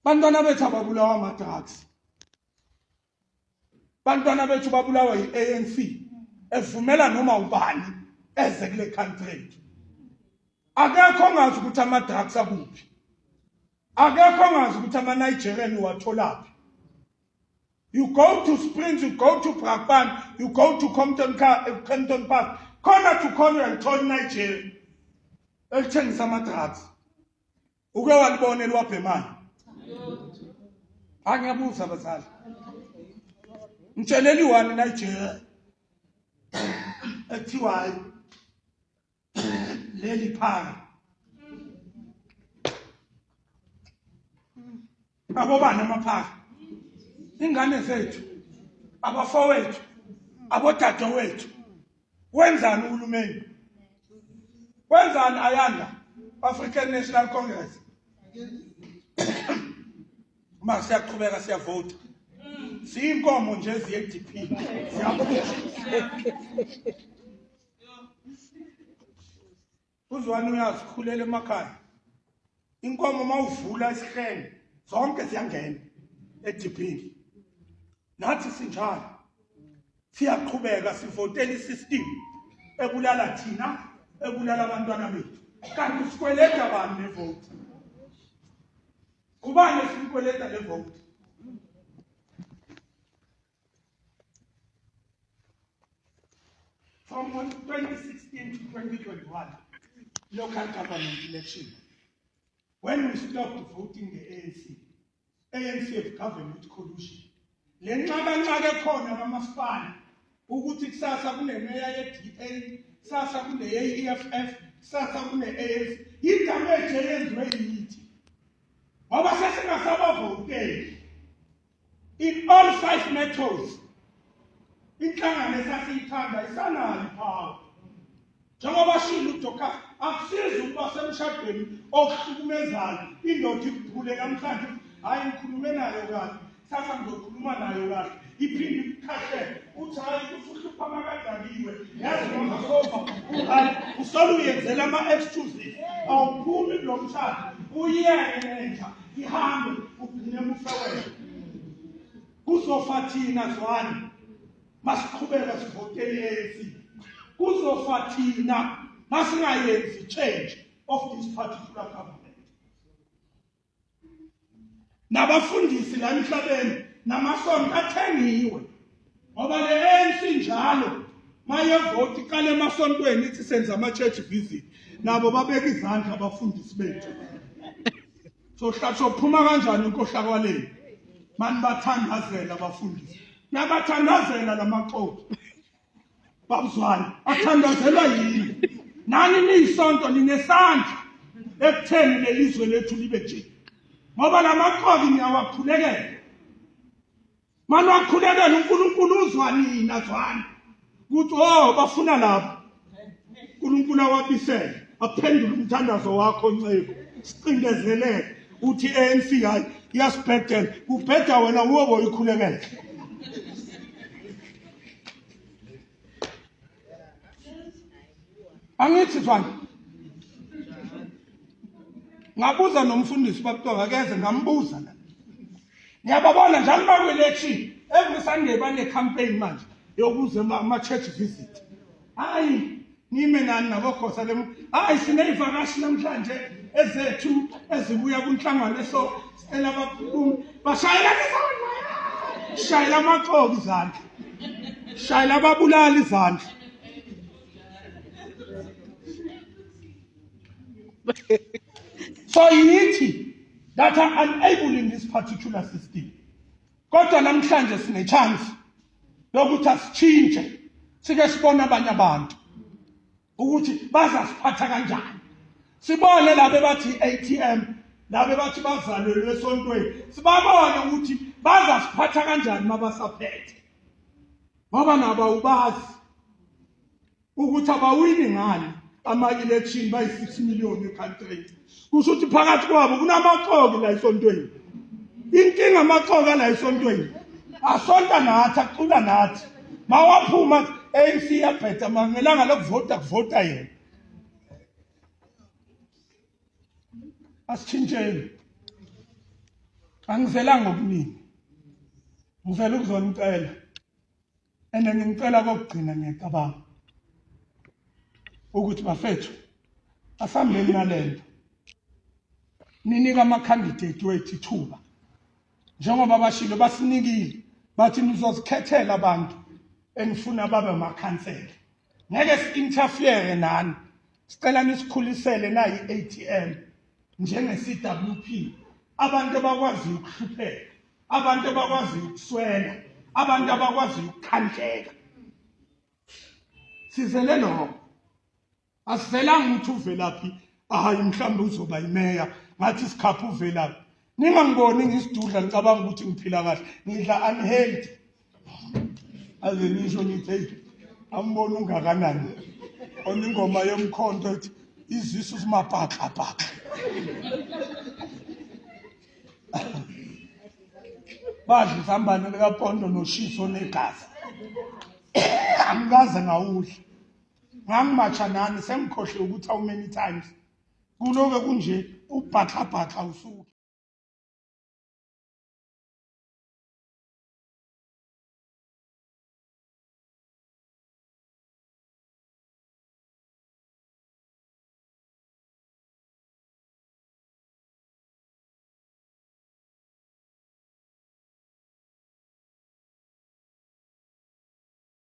Bantwana bethu ababulawa ama-drugs. Bantwana bethu babulawa yi-ANC evumela noma ubani eze kule country. Akekho ongazi ukuthi ama-drugs akuphi. Akekho ongazi ukuthi ama-Nigerian watholaphi. You go to Springs, you go to Brakpan, you go to Compton Park, corner to corner and told Nigeria. Elithengisa ama-drugs. Uke walibona elwaphe imali. Angiyabuza bazali. Ngitsheleli wani Nigeria. Ethiwa leli phaka. Abobani amaphaka. Ingane zethu, abafowethu, abodadewethu. Wenzani uhulumeni? Wenzani Ayanda? African National Congress. Uma siyaqhubeka siyavota. Siyinkomo nje eziye-DP. Uzwani uyazikhulela emakhaya. Inkomo mawuvula isihlenge, zonke ziyangena e-DP. Nathi sinjalo. Siyaqhubeka sivotela i-system ebulala thina, ebulala abantwana bethu. Kanti sikweleta bani levote? Kubani esikweleta levote? From 2016 to 2021, local government election, when we stopped voting the ANC have government collusion. Lenqaba khona kamasipala ukuthi kusasa kunemeya ye-DA, kusasa kune-EFF, kusasa kune-ANC. Idamage eyenziwe yithi. Ngoba sesingasabavoteli. In all 5 metros, inhlangano esasiyithanda isanayo ipower. Njengoba shilo uDoka akusizi ukuba semshadweni okuhlukumezayo indoda ikuphule namhlanje hayi ngikhulume nayo kahle sasa ngizokhuluma nayo kahle iphinde ikukhahle uthi hayi usuhlupha makadakiwe yazi noma sofa hayi usolo uyenzela ama-excuses awuphumi kulo mshado uyeke nenja ihambe ugcine umfowethu kuzofa thina zwani masiqhubeka sivotele i-ANC kuzofa thina masingayenzi change of this particular government. Nabafundisi la emhlabeni namasonto athengiwe ngoba le-ANC njalo mayevoti kale emasontweni ithi senza ama-church visit nabo babeka izandla abafundisi bethu. Sophuma kanjani inkohlakwaleni mani bathandazela abafundisi nabathandazela lamaqoqo babuzwane athandazelwa yini nani niyisonto ninesandla ekutheni lelizwe lethu libe nje ngoba lamaqoqo niyawakhulekela mani wakhulekela uNkulunkulu uzwa nina zwani ukuthi bafuna lapha uNkulunkulu awabisele aphendule umthandazo wakho Ncebo sicindezeleke uthi ANC hayi iyasibhedela kubheda wena uwobo uyikhulekela. Angithi zwani ngabuza nomfundisi bakutoka keze ngambuza la ngiyababona njalo bakwelection every Sunday bane campaign manje yokuze ama-church visit hayi nime nani nabokhosa lemu hayi sineyivakashi namhlanje ezethu ezibuya kunhlangano so sicela abaphumi bashayela izandla shayela amaqoqo izandla shayela ababulala izandla. So yithi that are unable in this particular system. Kodwa namhlanje sine chance yokuthi asichinje sike sibone abanye abantu ukuthi bazasiphatha kanjani. Sibone labo bathi ATM, labo bathi bazalelwe esontweni. Sibabone ukuthi bazasiphatha kanjani mabasaphethe. Ngoba nabo ubazi ukuthi abawini ngani ama-election bayi-6 million e-country. Kusho ukuthi phakathi kwabo kunamaqoqo la esontweni. Inkinga amaqoqo la esontweni. Asonta nathi acula nathi. Mawaphuma ANC yaphetha mangelanga lokuvota kuvota yena. Asichinjeni. Angizelanga okuningi. Ngivela ukuzonicela. Ene ngicela kokugcina ngiyacabanga ukuthi bafethu asambeni nalento. Ninika ama-candidate wethu ithuba. Njengoba bashilo basinikile bathi nizozikhethela abantu enifuna babe amakhansela. Ngeke si-interfere nani. Sicela nisikhulisele nayi ATM njenge-CWP. Abantu abakwazi ukuhlupheka, abantu abakwazi ukuswela, abantu abakwazi ukukhandleka. Sizele lokho. Asizelanga ukuthi uvelaphi hayi mhlawumbe uzoba yimeya ngathi sikhapha uvelaphi. Ningangiboni ngisidudla ngicabanga ukuthi ngiphila kahle. Ngidla unhealthy. Aze nisho nithi hey ambona ungakanani. Oningoma yomkhonto ethi izisu simabhaqabhaqa. Badla isambane likaPondo noshiso negazi. Angikaze ngawudla. Ngangimatsha nani sengikhohle ukuthi how many times. Kuloke kunje ubhaqabhaqa usuku.